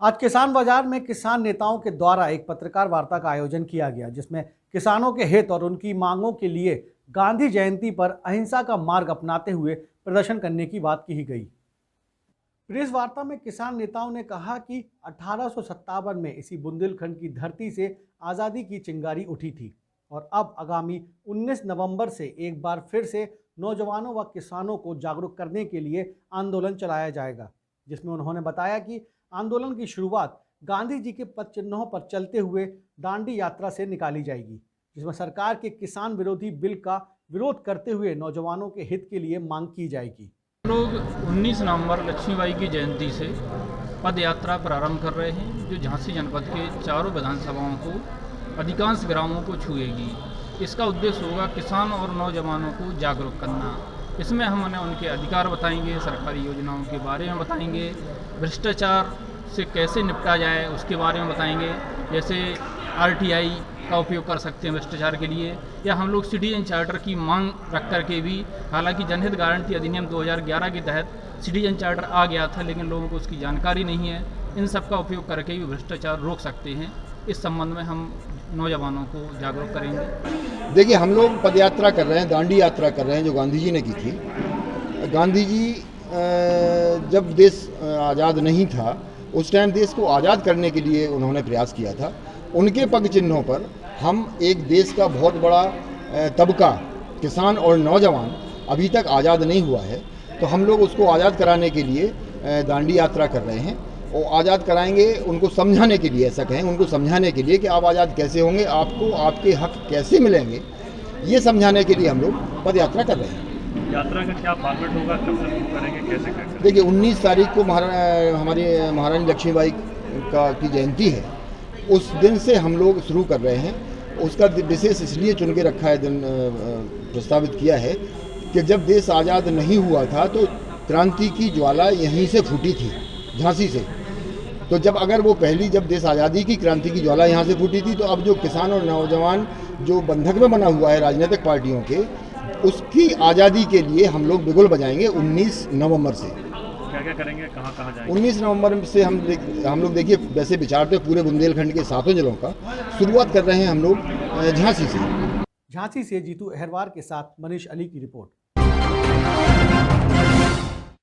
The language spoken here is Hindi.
आज किसान बाजार में किसान नेताओं के द्वारा एक पत्रकार वार्ता का आयोजन किया गया, जिसमें किसानों के हित और उनकी मांगों के लिए गांधी जयंती पर अहिंसा का मार्ग अपनाते हुए प्रदर्शन करने की बात की गई। प्रेस वार्ता में किसान नेताओं ने कहा कि 1857 में इसी बुंदेलखंड की धरती से आज़ादी की चिंगारी उठी थी और अब आगामी 19 नवंबर से एक बार फिर से नौजवानों व किसानों को जागरूक करने के लिए आंदोलन चलाया जाएगा, जिसमें उन्होंने बताया कि आंदोलन की शुरुआत गांधी जी के पद चिन्हों पर चलते हुए दांडी यात्रा से निकाली जाएगी, जिसमें सरकार के किसान विरोधी बिल का विरोध करते हुए नौजवानों के हित के लिए मांग की जाएगी। लोग 19 नवंबर लक्ष्मीबाई की जयंती से पद यात्रा प्रारंभ कर रहे हैं, जो झांसी जनपद के चारों विधानसभाओं को अधिकांश ग्रामों को छुएगी। इसका उद्देश्य होगा किसान और नौजवानों को जागरूक करना। इसमें हम उन्हें उनके अधिकार बताएंगे, सरकारी योजनाओं के बारे में बताएंगे, भ्रष्टाचार से कैसे निपटा जाए उसके बारे में बताएंगे। जैसे आरटीआई का उपयोग कर सकते हैं भ्रष्टाचार के लिए, या हम लोग सिटीजन चार्टर की मांग रख कर के भी, हालांकि जनहित गारंटी अधिनियम 2011 के तहत सिटीजन चार्टर आ गया था, लेकिन लोगों को उसकी जानकारी नहीं है। इन सब का उपयोग करके भी भ्रष्टाचार रोक सकते हैं। इस संबंध में हम नौजवानों को जागरूक करेंगे। देखिए, हम लोग पद यात्रा कर रहे हैं, दांडी यात्रा कर रहे हैं, जो गांधी जी ने की थी। गांधी जी जब देश आज़ाद नहीं था, उस टाइम देश को आज़ाद करने के लिए उन्होंने प्रयास किया था। उनके पग चिन्हों पर हम एक देश का बहुत बड़ा तबका, किसान और नौजवान अभी तक आज़ाद नहीं हुआ है, तो हम लोग उसको आज़ाद कराने के लिए दांडी यात्रा कर रहे हैं और आज़ाद कराएंगे। उनको समझाने के लिए, ऐसा कहें, उनको समझाने के लिए कि आप आज़ाद कैसे होंगे, आपको आपके हक कैसे मिलेंगे, ये समझाने के लिए हम लोग पद यात्रा कर रहे हैं। यात्रा का क्या फॉर्मेट होगा, कब से शुरू करेंगे, कैसे करेंगे? देखिए, 19 तारीख को हमारी महारानी लक्ष्मीबाई की जयंती है। उस दिन से हम लोग शुरू कर रहे हैं। उसका विशेष इसलिए चुन के रखा है, दिन प्रस्तावित किया है कि जब देश आज़ाद नहीं हुआ था तो क्रांति की ज्वाला यहीं से फूटी थी, झांसी से। तो जब देश आज़ादी की क्रांति की ज्वाला यहाँ से फूटी थी, तो अब जो किसान और नौजवान जो बंधक में बना हुआ है राजनीतिक पार्टियों के, उसकी आज़ादी के लिए हम लोग बिगुल बजाएंगे 19 नवंबर से। क्या क्या करेंगे, कहाँ कहाँ जाएंगे? 19 नवंबर से हम लोग देखिए, वैसे विचारते पूरे बुंदेलखंड के 7 जिलों का शुरुआत कर रहे हैं हम लोग झांसी से। झांसी से जीतू अहरवार के साथ मनीष अली की रिपोर्ट।